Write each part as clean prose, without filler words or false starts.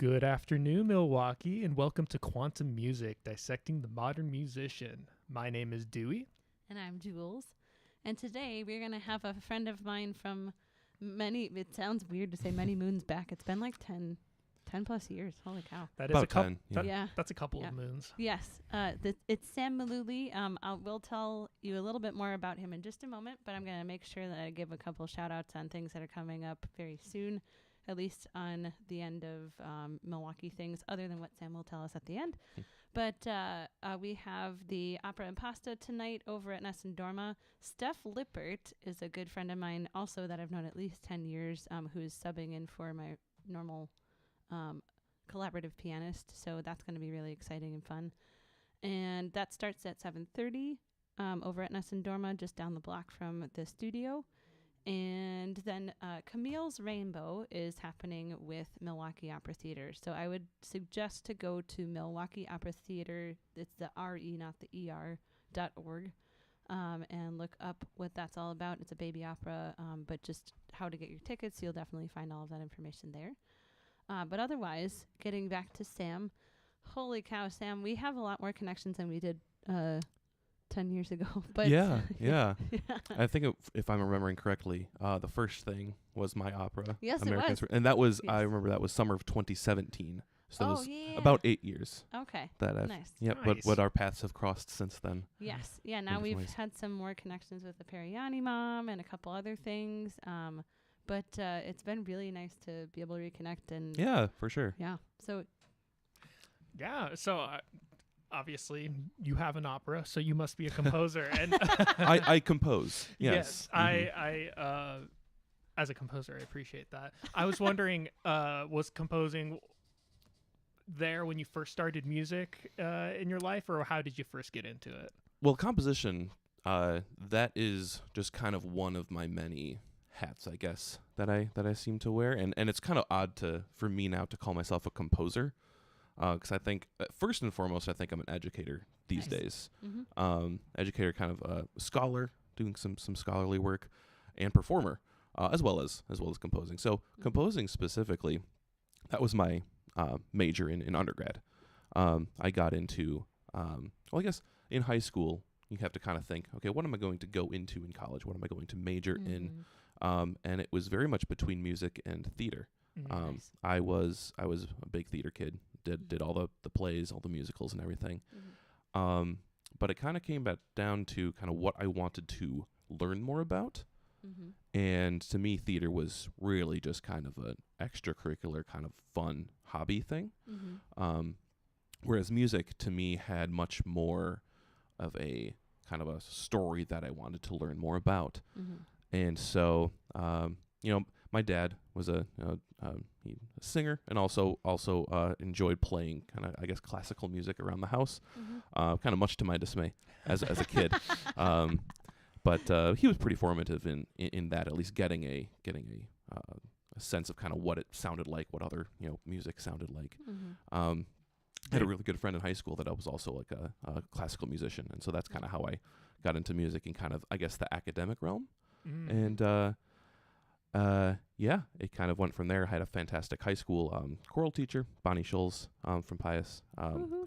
Good afternoon, Milwaukee, and welcome to Quantum Music, Dissecting the Modern Musician. My name is Dewey. And I'm Jules. And today we're going to have a friend of mine from it sounds weird to say many moons back. It's been like 10 plus years. Holy cow. That is About a couple. 10, yeah. That's a couple of moons. Yes. It's Sam Mullooly. We'll tell you a little bit more about him in just a moment, but I'm going to make sure that I give a couple shout outs on things that are coming up very soon, at least on the end of Milwaukee things, other than what Sam will tell us at the end. But we have the Opera and Pasta tonight over at Ness and Dorma. Steph Lippert is a good friend of mine also that I've known at least 10 years, who's subbing in for my normal collaborative pianist. So that's going to be really exciting and fun. And that starts at 7:30 over at Ness and Dorma, just down the block from the studio. And then Camille's Rainbow is happening with Milwaukee Opera Theater. So I would suggest to go to Milwaukee Opera Theater. It's the RE, not the ER.org, and look up what that's all about. It's a baby opera, but just how to get your tickets. You'll definitely find all of that information there. But otherwise, getting back to Sam, holy cow, Sam, we have a lot more connections than we did 10 years ago. But yeah. I think if I'm remembering correctly, the first thing was my opera. Yes, American it was. And that was, Yes. I remember that was summer of 2017. So that was yeah. about 8 years. Okay. That I've, Nice. yeah, Nice. but our paths have crossed since then. Yes. Yeah, now different we've ways. had some more connections with the Periani Mom and a couple other things. But it's been really nice to be able to reconnect. And Yeah, for sure. yeah. So Yeah, so obviously you have an opera, so you must be a composer. And I compose. Yes. I as a composer, I appreciate that. I was wondering, was composing there when you first started music in your life, or how did you first get into it? Well, composition, that is just kind of one of my many hats, I guess, that I seem to wear. And it's kind of odd for me now to call myself a composer. Because I think, first and foremost, I think I'm an educator these Nice. days. Mm-hmm. Educator, kind of a scholar, doing some scholarly work, and performer, as well as composing. So composing specifically, that was my major in undergrad. I got into, well, I guess in high school, you have to kind of think, okay, what am I going to go into in college? What am I going to major in? And it was very much between music and theater. Nice. I was a big theater kid. Did all the plays, all the musicals, and everything. Mm-hmm. But it kind of came back down to kind of what I wanted to learn more about. Mm-hmm. And to me, theater was really just kind of an extracurricular, kind of fun hobby thing. Mm-hmm. Whereas music, to me, had much more of a kind of a story that I wanted to learn more about. Mm-hmm. And so, my dad was a singer and also enjoyed playing kind of, I guess, classical music around the house, Mm-hmm. kind of much to my dismay as a kid. But he was pretty formative in that, at least getting a sense of kind of what it sounded like, what other music sounded like. Mm-hmm. I had a really good friend in high school that I was also like a classical musician, and so that's kind of how I got into music in kind of, I guess, the academic realm. And it kind of went from there. I had a fantastic high school choral teacher, Bonnie Schulz, from Pius, who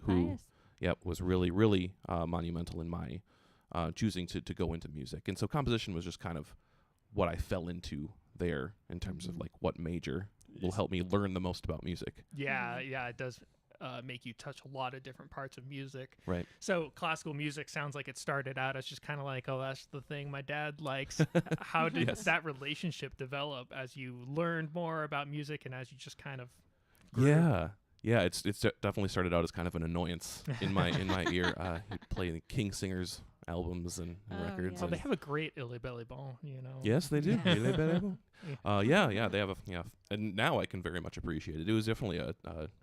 Pius. was really, really monumental in my choosing to go into music. And so composition was just kind of what I fell into there in terms of like what major will help me learn the most about music. Yeah, it does make you touch a lot of different parts of music. Right. So classical music sounds like it started out as just kind of like, oh, that's the thing my dad likes. How did Yes. that relationship develop as you learned more about music and as you just kind of grew? Yeah, it's definitely started out as kind of an annoyance in my ear. He'd play the King Singers albums and records. Oh, and they have a great Illy Belly Ball, yes, they do. Yeah. They have and now I can very much appreciate it. It was definitely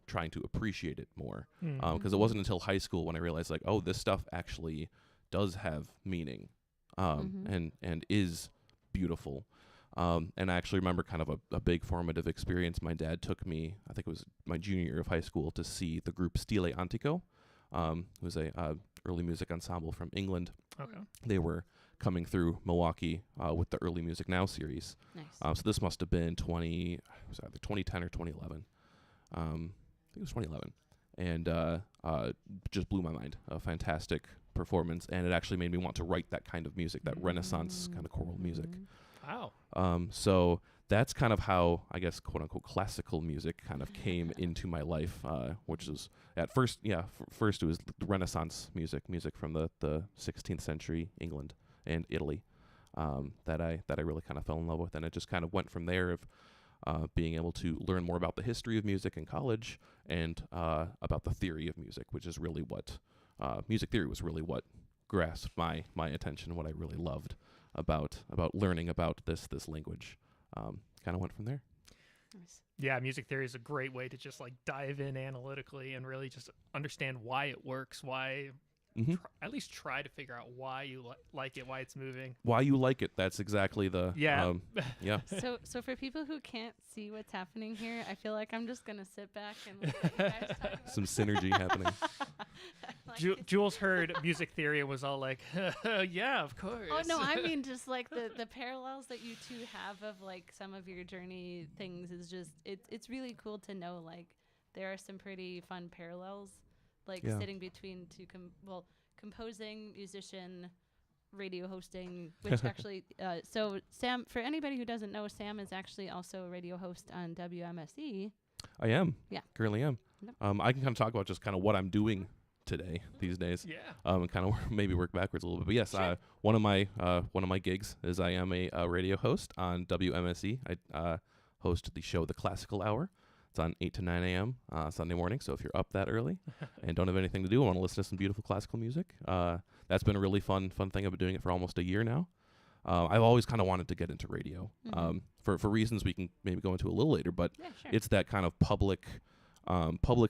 trying to appreciate it more, because it wasn't until high school when I realized like, oh, this stuff actually does have meaning, and is beautiful. And I actually remember kind of a big formative experience. My dad took me, I think it was my junior year of high school, to see the group Stile Antico. It was a early music ensemble from England. Okay. They were coming through Milwaukee with the Early Music Now series. Nice. So this must have been either 2010 or 2011. I think it was 2011, and just blew my mind. A fantastic performance, and it actually made me want to write that kind of music, that Renaissance kind of choral music. Wow. So that's kind of how, I guess, quote unquote, classical music kind of came into my life, which is at first, first it was Renaissance music from the 16th century England and Italy, that I really kind of fell in love with. And it just kind of went from there of being able to learn more about the history of music in college and about the theory of music, which is really what, music theory was really what grasped my attention, what I really loved about learning about this language. Kind of went from there. Nice. Yeah, music theory is a great way to just like dive in analytically and really just understand why it works, why at least try to figure out why you like it, why it's moving. Why you like it. That's exactly the yeah. So for people who can't see what's happening here, I feel like I'm just gonna sit back and let you guys talk about some synergy happening. Jules heard music theory and was all like, yeah, of course. Oh no, I mean just like the parallels that you two have of like some of your journey things is just it's really cool to know like there are some pretty fun parallels like sitting between two composing, musician, radio hosting, which actually so Sam, for anybody who doesn't know, Sam is actually also a radio host on WMSE. I am. Yeah. Currently am. Yep. I can kind of talk about just kind of what I'm doing today thise days. Yeah. And kind of maybe work backwards a little bit. But yes, Sure. one of my gigs is I am a radio host on WMSE. I host the show The Classical Hour. It's on 8 to 9 a.m. Sunday morning. So if you're up that early and don't have anything to do and want to listen to some beautiful classical music, that's been a really fun thing. I've been doing it for almost a year now. I've always kind of wanted to get into radio for reasons we can maybe go into a little later, but sure. it's that kind of public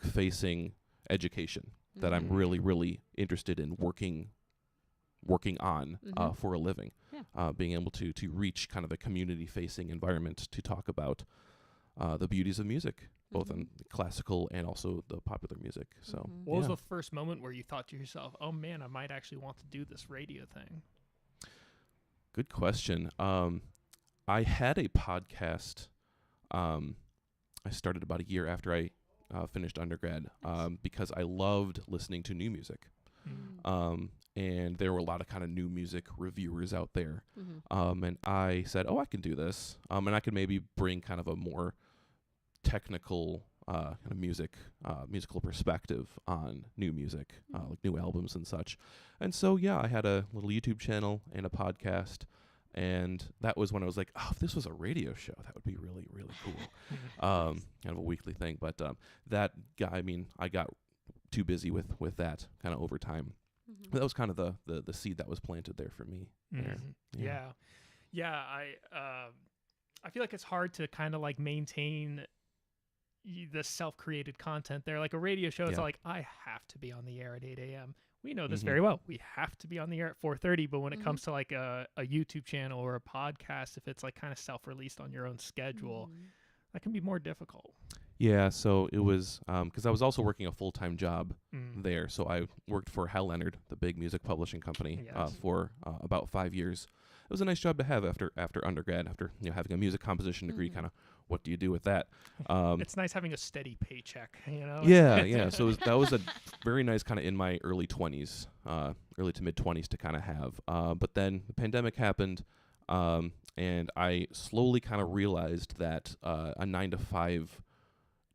facing education that I'm really, really interested in working on for a living. Yeah. Being able to reach kind of a community facing environment to talk about the beauties of music, both in classical and also the popular music. So what was the first moment where you thought to yourself, oh man, I might actually want to do this radio thing? Good question. I had a podcast. I started about a year after I finished undergrad because I loved listening to new music. And there were a lot of kind of new music reviewers out there. And I said, I can do this. And I could maybe bring kind of a more technical kind of musical perspective on new music, like new albums and such. And so, I had a little YouTube channel and a podcast. And that was when I was like, if this was a radio show, that would be really, really cool. Kind of a weekly thing. But that guy, I got too busy with that kind of over time. That was kind of the seed that was planted there for me. Yeah. I feel like it's hard to kind of like maintain the self-created content there. Like a radio show, it's like, I have to be on the air at 8 a.m. We know this very well. We have to be on the air at 4:30. But when it comes to like a YouTube channel or a podcast, if it's like kind of self-released on your own schedule, that can be more difficult. Yeah, so it was because I was also working a full-time job there. So I worked for Hal Leonard, the big music publishing company, for about 5 years. It was a nice job to have after undergrad, after having a music composition degree. Kind of, what do you do with that? It's nice having a steady paycheck, Yeah. So that was a very nice kind of in my early 20s, early to mid 20s to kind of have. But then the pandemic happened, and I slowly kind of realized that a 9-to-5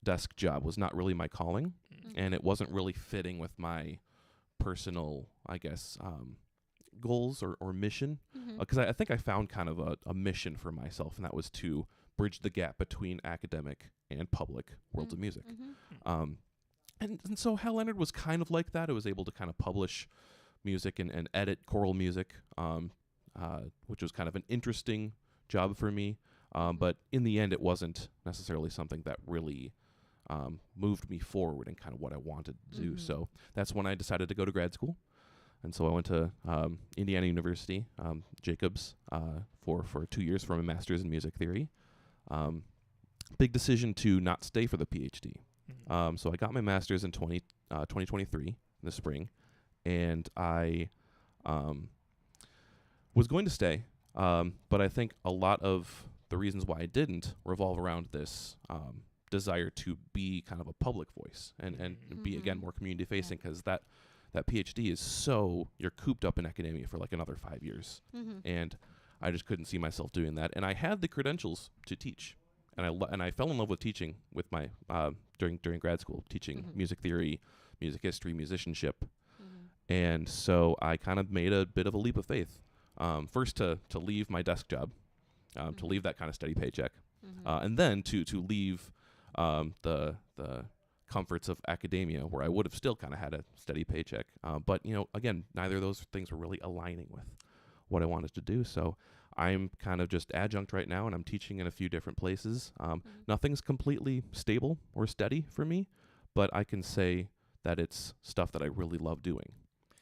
desk job was not really my calling, and it wasn't really fitting with my personal, I guess, goals or mission. Because I think I found kind of a mission for myself, and that was to bridge the gap between academic and public worlds of music. And so Hal Leonard was kind of like that. It was able to kind of publish music and edit choral music, which was kind of an interesting job for me. But in the end, it wasn't necessarily something that really moved me forward and kind of what I wanted to do. So that's when I decided to go to grad school. And so I went to Indiana University, Jacobs, for 2 years for a master's in music theory. Big decision to not stay for the PhD. So I got my master's in 2023 in the spring, and I was going to stay, but I think a lot of the reasons why I didn't revolve around this desire to be kind of a public voice and be, again, more community facing, because that PhD is so, you're cooped up in academia for like another 5 years. And I just couldn't see myself doing that. And I had the credentials to teach. And I fell in love with teaching with my, during grad school, teaching music theory, music history, musicianship. And so I kind of made a bit of a leap of faith. First to leave my desk job, to leave that kind of steady paycheck. And then to leave the comforts of academia, where I would have still kind of had a steady paycheck. But, again, neither of those things were really aligning with what I wanted to do. So I'm kind of just adjunct right now, and I'm teaching in a few different places. Nothing's completely stable or steady for me, but I can say that it's stuff that I really love doing.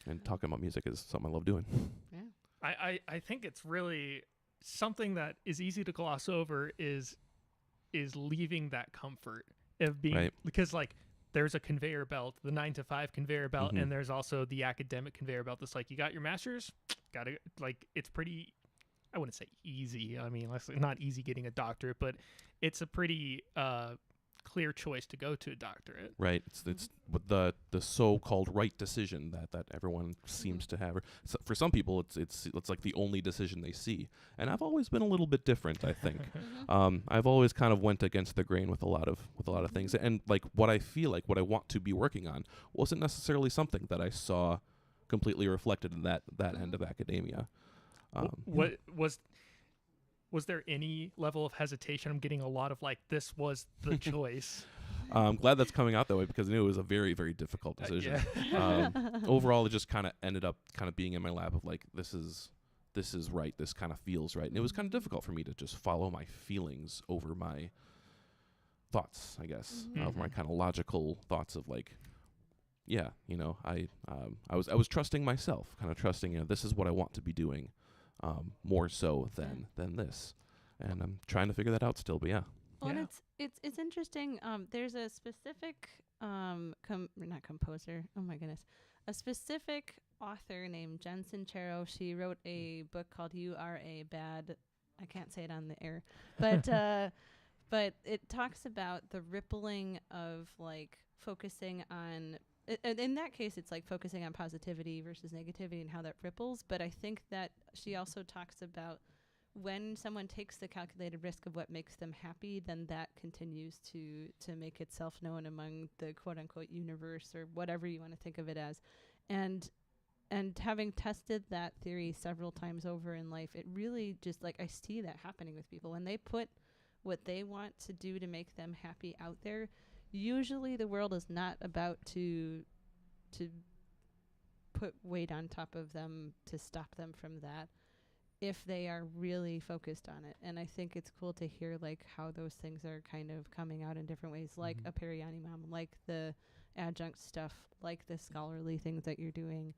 And talking about music is something I love doing. Yeah. I think it's really something that is easy to gloss over is leaving that comfort of being, Right. because like there's a conveyor belt, the 9 to 5 conveyor belt, and there's also the academic conveyor belt. That's like, you got your master's, it's pretty, I wouldn't say easy. I mean, it's not easy getting a doctorate, but it's a pretty clear choice to go to a doctorate. Right. It's the so-called right decision that everyone seems to have. So for some people, it's like the only decision they see. And I've always been a little bit different, I think. I've always kind of went against the grain with a lot of things. And like what I feel like, what I want to be working on, wasn't necessarily something that I saw completely reflected in that end of academia. What was there any level of hesitation? I'm getting a lot of like, this was the choice. I'm glad that's coming out that way, because I knew it was a very, very difficult decision. Overall, it just kind of ended up kind of being in my lap of like, this is right. This kind of feels right. And it was kind of difficult for me to just follow my feelings over my thoughts, I guess, over my kind of logical thoughts of like, I was trusting myself, kind of trusting, this is what I want to be doing. More so than this, and I'm trying to figure that out still. But yeah. Well, and it's interesting. There's a specific not composer. Oh my goodness, a specific author named Jen Sincero. She wrote a book called "You Are a Bad." I can't say it on the air, but but it talks about the rippling of like focusing on. In that case, it's like focusing on positivity versus negativity and how that ripples. But I think that she also talks about when someone takes the calculated risk of what makes them happy, then that continues to make itself known among the quote unquote universe, or whatever you want to think of it as. And having tested that theory several times over in life, it really just like I see that happening with people when they put what they want to do to make them happy out there. Usually the world is not about to put weight on top of them to stop them from that if they are really focused on it. And I think it's cool to hear like how those things are kind of coming out in different ways, like a Periani Mom, like the adjunct stuff, like the scholarly things that you're doing,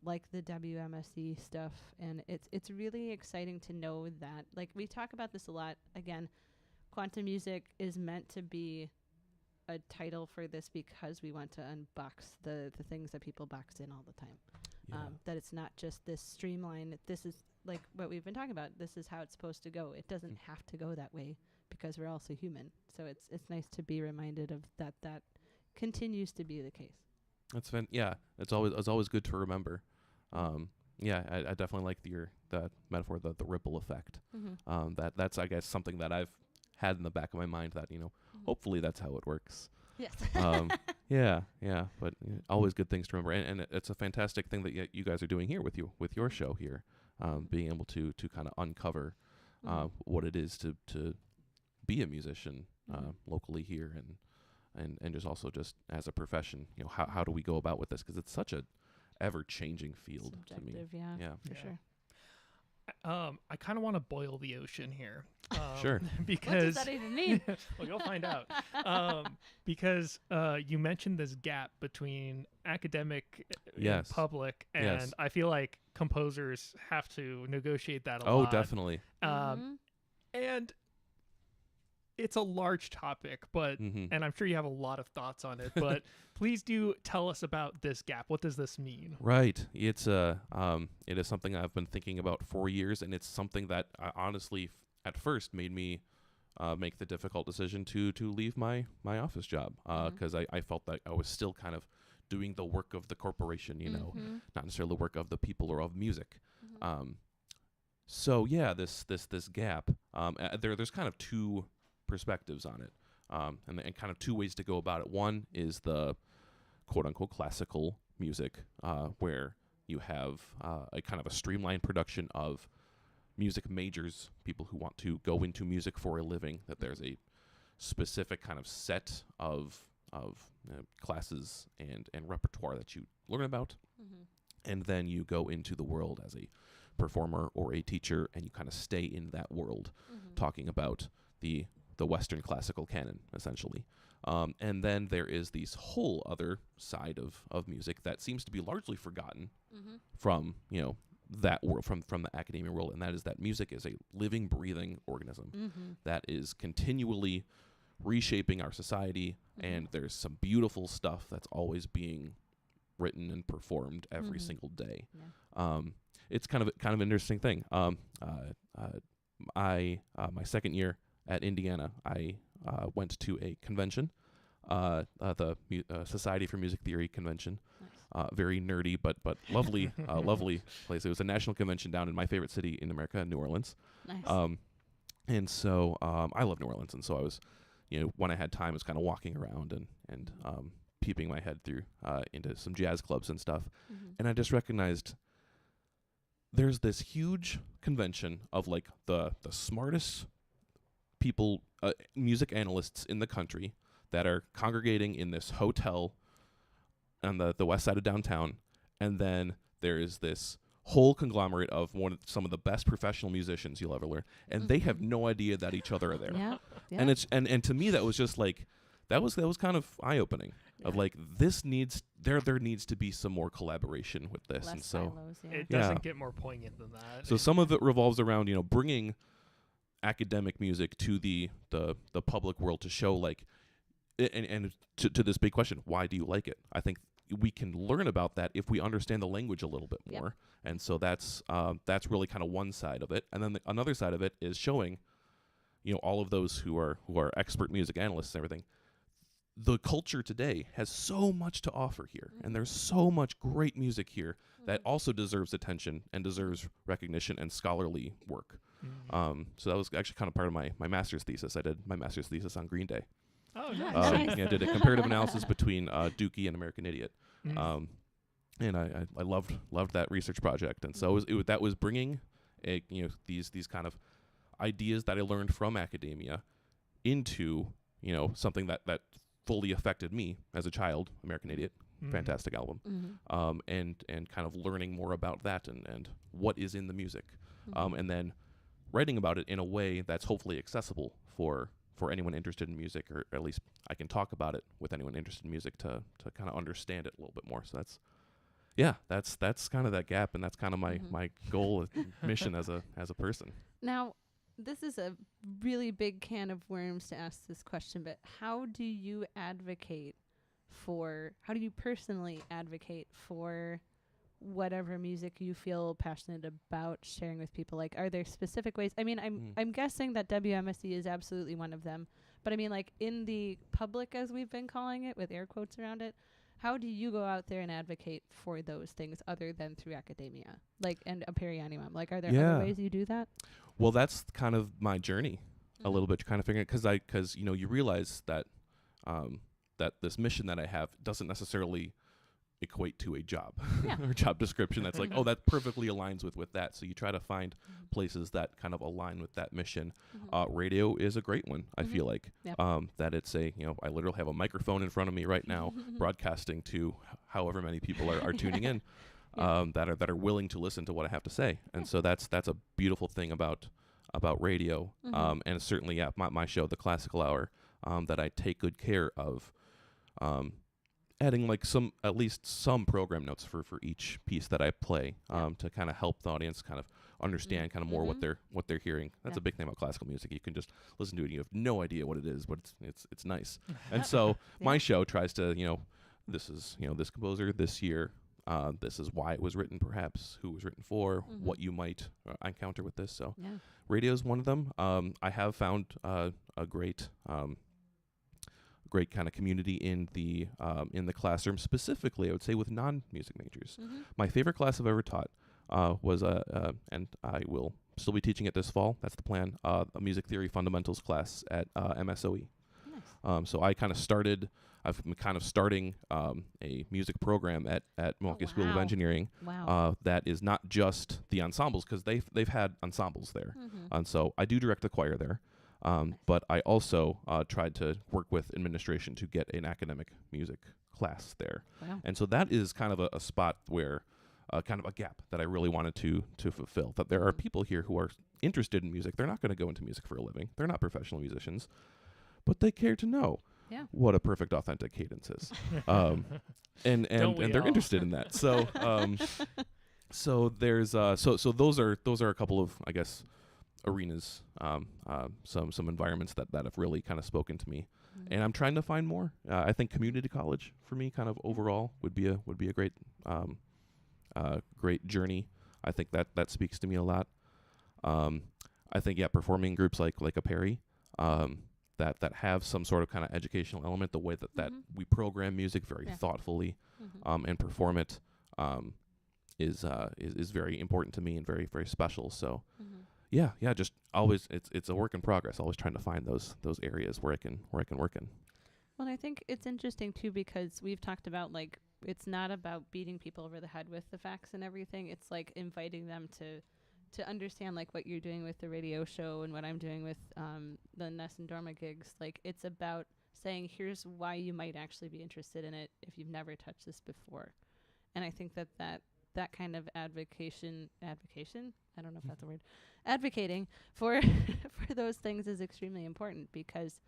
like the WMSC stuff. And it's really exciting to know that, like we talk about this a lot, again, quantum music is meant to be a title for this because we want to unbox the things that people box in all the time. That it's not just this streamline. This is like what we've been talking about. This is how it's supposed to go. It doesn't have to go that way because we're also human. So it's nice to be reminded of that continues to be the case. It's always good to remember. I definitely like the metaphor, the ripple effect. That's I guess something that I've had in the back of my mind that hopefully that's how it works. Yes. But always good things to remember, and it's a fantastic thing that you guys are doing here with your show here, being able to kind of uncover what it is to be a musician locally here, and just also just as a profession, how do we go about with this, because it's such a ever changing field to me. Yeah, for sure. I kind of want to boil the ocean here. Sure. Because what does that even mean? well, you'll find out. Because you mentioned this gap between academic and public, and I feel like composers have to negotiate that a lot. Oh, definitely. And it's a large topic, but and I'm sure you have a lot of thoughts on it, but please do tell us about this gap. What does this mean? Right. It is something I've been thinking about for years, and it's something that honestly at first made me make the difficult decision to leave my office job because I felt that I was still kind of doing the work of the corporation, you know, not necessarily the work of the people or of music. So yeah, this gap. There's kind of two perspectives on it, and kind of two ways to go about it. One is the quote unquote classical music, where you have a kind of a streamlined production of music majors, people who want to go into music for a living, that there's a specific kind of set of classes and repertoire that you learn about, and then you go into the world as a performer or a teacher, and you kind of stay in that world, talking about the Western classical canon, essentially. And then there is this whole other side of music that seems to be largely forgotten from, you know, that world, from the academia world, and that is that music is a living, breathing organism that is continually reshaping our society, and there's some beautiful stuff that's always being written and performed every single day. It's kind of an interesting thing. My second year at Indiana, I went to a convention, the Society for Music Theory convention. Very nerdy, but lovely, lovely place. It was a national convention down in my favorite city in America, New Orleans. Nice. And so I love New Orleans, and so I was, you know, when I had time, I was kind of walking around and peeping my head through into some jazz clubs and stuff, and I just recognized there's this huge convention of like the smartest people, music analysts in the country, that are congregating in this hotel on the west side of downtown, and then there is this whole conglomerate of some of the best professional musicians you'll ever learn, and they have no idea that each other are there. And it's and to me that was just like that was kind of eye-opening of like there needs to be some more collaboration with this. Less and so silos, It doesn't get more poignant than that. so some of it revolves around, you know, bringing academic music to the public world to show like and to this big question, why do you like it? I think we can learn about that if we understand the language a little bit more. And so that's really kind of one side of it. And then another side of it is showing, you know, all of those who are expert music analysts and everything. The culture today has so much to offer here, and there's so much great music here that also deserves attention and deserves recognition and scholarly work. So that was actually kind of part of my master's thesis. I did my master's thesis on Green Day. Oh, nice. I did a comparative analysis between Dookie and American Idiot, and I loved that research project. And so that was bringing these kind of ideas that I learned from academia into, you know, something that fully affected me as a child. American Idiot, fantastic album, and kind of learning more about that and what is in the music, and then writing about it in a way that's hopefully accessible for anyone interested in music, or at least I can talk about it with anyone interested in music to kind of understand it a little bit more. So that's kind of that gap, and that's kind of my goal and mission as a person. Now, this is a really big can of worms to ask this question, but how do you personally advocate for whatever music you feel passionate about sharing with people? Like, are there specific ways? I mean, I'm guessing that WMSE is absolutely one of them, but I mean, like, in the public, as we've been calling it, with air quotes around it, how do you go out there and advocate for those things other than through academia, like, and a periannuum? Like, are there other ways you do that? Well, that's kind of my journey a little bit, kind of figuring it, because you know, you realize that that this mission that I have doesn't necessarily equate to a job or job description that's like, oh, that perfectly aligns with that. So you try to find places that kind of align with that mission. Radio is a great one, I feel like. That it's a, you know, I literally have a microphone in front of me right now broadcasting to however many people are tuning in that are willing to listen to what I have to say. And so that's a beautiful thing about radio. And certainly my show, The Classical Hour, that I take good care of adding like at least some program notes for each piece that I play, to kind of help the audience kind of understand kind of more what they're hearing. That's a big thing about classical music. You can just listen to it and you have no idea what it is, but it's nice. And so my show tries to, you know, this is, you know, this composer this year This is why it was written, perhaps who it was written for, what you might encounter with this. So radio is one of them. I have found a great kind of community in the classroom, specifically I would say with non-music majors. My favorite class I've ever taught was and I will still be teaching it this fall. That's the plan. A music theory fundamentals class at MSOE. Nice. So I've been kind of starting a music program at Milwaukee School of Engineering. Wow. That is not just the ensembles, because they've had ensembles there, and so I do direct the choir there. But I also tried to work with administration to get an academic music class there. Wow. And so that is kind of a spot where kind of a gap that I really wanted to fulfill, that there are people here who are interested in music. They're not going to go into music for a living. They're not professional musicians, but they care to know what a perfect authentic cadence is. And they're interested in that. So so there's so those are a couple of, I guess, arenas, some environments that have really kind of spoken to me, and I'm trying to find more. I think community college for me, kind of overall, would be a great great journey. I think that speaks to me a lot. I think performing groups like a Perry, that have some sort of kind of educational element, the way that we program music very thoughtfully, and perform it, is very important to me and very, very special. So. Yeah, just always it's a work in progress. Always trying to find those areas where I can work in. Well, I think it's interesting too, because we've talked about, like, it's not about beating people over the head with the facts and everything. It's like inviting them to understand, like, what you're doing with the radio show and what I'm doing with the Ness and Dorma gigs. Like, it's about saying, here's why you might actually be interested in it if you've never touched this before. And I think that kind of advocation, I don't know if that's a word, advocating for for those things is extremely important, because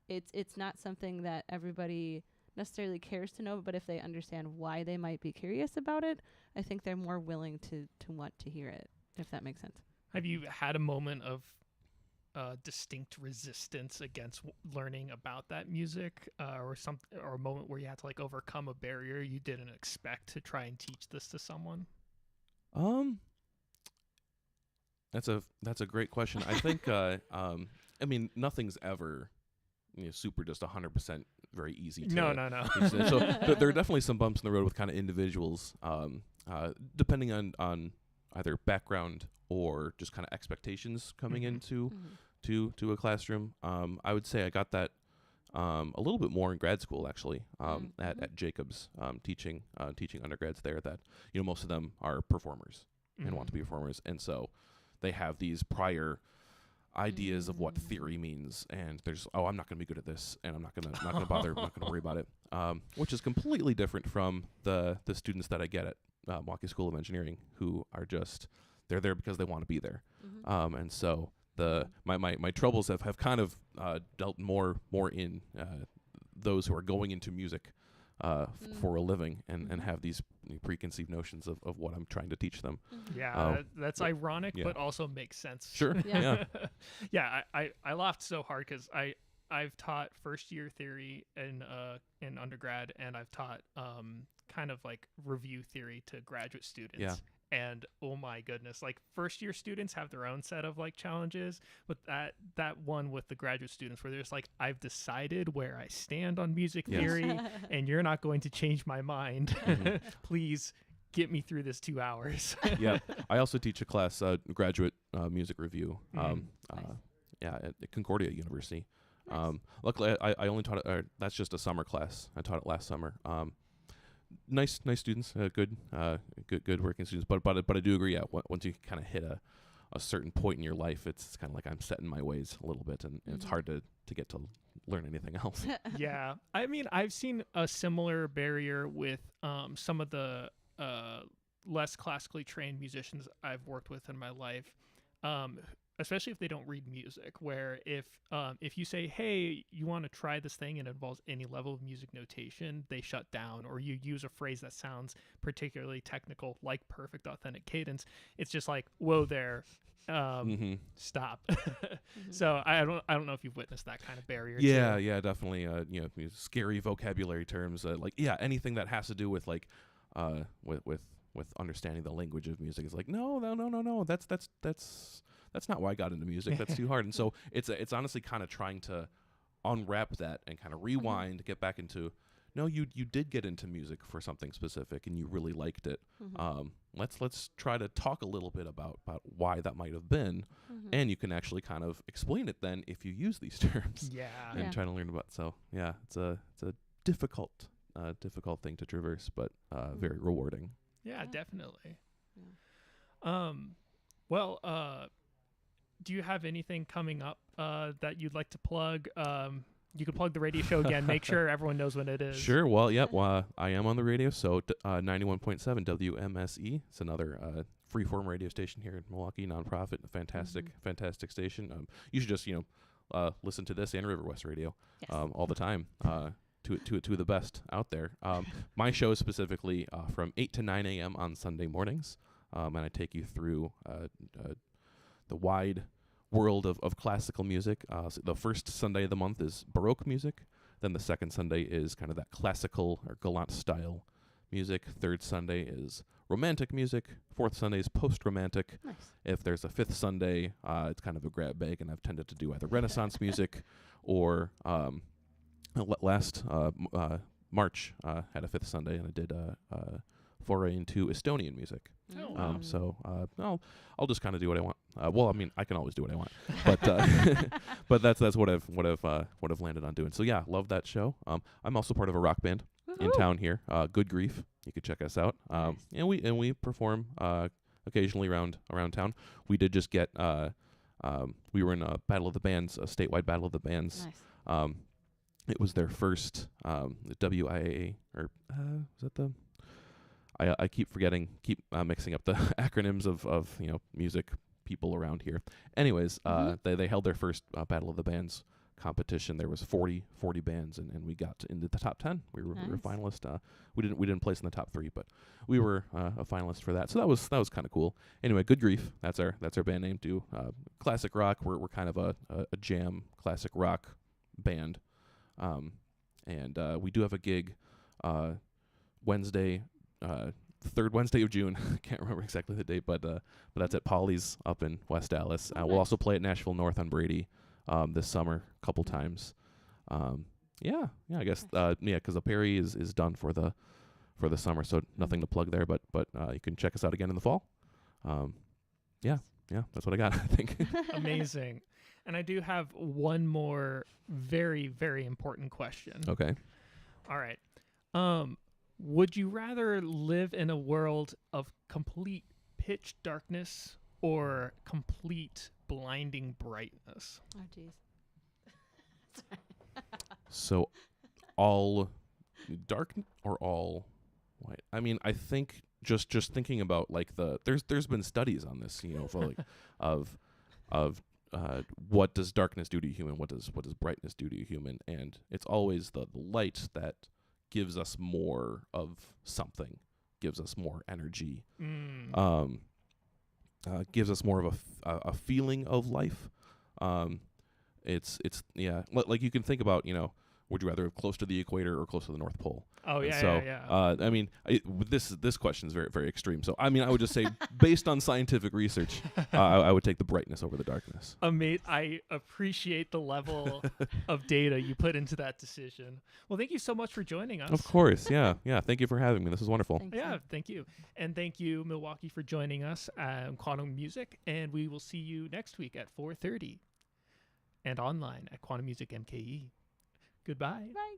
it's not something that everybody necessarily cares to know, but if they understand why they might be curious about it, I think they're more willing to want to hear it, if that makes sense. Have you had a moment of distinct resistance against learning about that music, or a moment where you had to, like, overcome a barrier you didn't expect to try and teach this to someone? That's a great question. I think I mean, nothing's ever super just 100% very easy to no so there are definitely some bumps in the road with kind of individuals, depending on either background or just kind of expectations coming into to a classroom. I would say I got that a little bit more in grad school, actually, at Jacobs, teaching undergrads there, that most of them are performers and want to be performers, and so they have these prior ideas of what theory means, and there's I'm not going to be good at this, and I'm not going to bother, I'm not going to worry about it, which is completely different from the students that I get at Milwaukee School of Engineering, who are just, they're there because they want to be there, and so my troubles have kind of dealt more in those who are going into music for a living and have these preconceived notions of what I'm trying to teach them. Yeah, that's ironic, but also makes sense. Sure. Yeah. I laughed so hard because I've taught first year theory in undergrad, and I've taught kind of like review theory to graduate students. Yeah. And oh my goodness, like, first year students have their own set of, like, challenges, but that one with the graduate students where there's like, I've decided where I stand on music theory, and you're not going to change my mind. Please get me through this 2 hours. Yeah. I also teach a class, graduate music review, at Concordia University. Nice. Luckily, I only taught it. That's just a summer class. I taught it last summer. Nice students, good working students. But I do agree. Yeah, once you kind of hit a certain point in your life, it's kind of like I'm set in my ways a little bit, and it's hard to get to learn anything else. Yeah, I mean, I've seen a similar barrier with some of the less classically trained musicians I've worked with in my life. Especially if they don't read music, where if you say, hey, you want to try this thing and it involves any level of music notation, they shut down, or you use a phrase that sounds particularly technical, like perfect authentic cadence. It's just like, whoa there, stop. So I don't know if you've witnessed that kind of barrier. Yeah, definitely. Scary vocabulary terms, anything that has to do with, like, with understanding the language of music. It's like no, that's not why I got into music. That's too hard. And so it's honestly kind of trying to unwrap that and kind of rewind, get back into, no, you did get into music for something specific and you really liked it. Let's try to talk a little bit about why that might have been, and you can actually kind of explain it then if you use these terms. And trying to learn about. So yeah, it's a difficult thing to traverse, but very rewarding. Yeah, definitely. Well, do you have anything coming up that you'd like to plug? You can plug the radio show again. Make sure everyone knows when it is. Sure. Well, I am on the radio, so 91.7 WMSE. It's another freeform radio station here in Milwaukee, nonprofit, fantastic station. You should just listen to this and River West Radio all the time. To the best out there. My show is specifically from 8 to 9 a.m. on Sunday mornings, and I take you through the wide world of classical music. So the first Sunday of the month is Baroque music. Then the second Sunday is kind of that classical or galant style music. Third Sunday is romantic music. Fourth Sunday is post-romantic. Nice. If there's a fifth Sunday, it's kind of a grab bag, and I've tended to do either Renaissance music or last March had a fifth Sunday, and I did foray into Estonian music. So I'll just kind of do what I want. Well, I mean, I can always do what I want, but but that's what I've landed on doing. So yeah, love that show. I'm also part of a rock band in town here, Good Grief. You could check us out. And we perform occasionally around town. We did just get we were in a Battle of the Bands, a statewide Battle of the Bands. Nice. It was their first WIAA, or is that the? I keep mixing up the acronyms of music people around here. Anyways, they held their first Battle of the Bands competition. There was 40 bands, and we got into the top 10. We were a finalist. We didn't place in the top 3, but we were a finalist for that. So that was kind of cool. Anyway, Good Grief. That's our band name. Do classic rock. We're kind of a jam classic rock band. And we do have a gig Wednesday, third Wednesday of June. Can't remember exactly the date, but that's at Polly's up in West Dallas. We'll also play at Nashville North on Brady this summer a couple times. I guess because the Perry is done for the summer, so nothing to plug there. But you can check us out again in the fall. That's what I got. I think. Amazing. And I do have one more very, very important question. Okay. All right. Would you rather live in a world of complete pitch darkness or complete blinding brightness? Oh, jeez. So, all dark or all white? I mean, I think just thinking about like there's been studies on this, for like of what does darkness do to a human? What does brightness do to a human? And it's always the light that gives us more of something, gives us more energy, gives us more of a feeling of life. It's like you can think about, would you rather live close to the equator or close to the North Pole? Oh, yeah, so, yeah. I mean, this question is very, very extreme. So, I mean, I would just say, based on scientific research, I would take the brightness over the darkness. I appreciate the level of data you put into that decision. Well, thank you so much for joining us. Of course, yeah. Thank you for having me. This is wonderful. Thank you. And thank you, Milwaukee, for joining us at Quantum Music. And we will see you next week at 4:30 and online at Quantum Music MKE. Goodbye. Bye.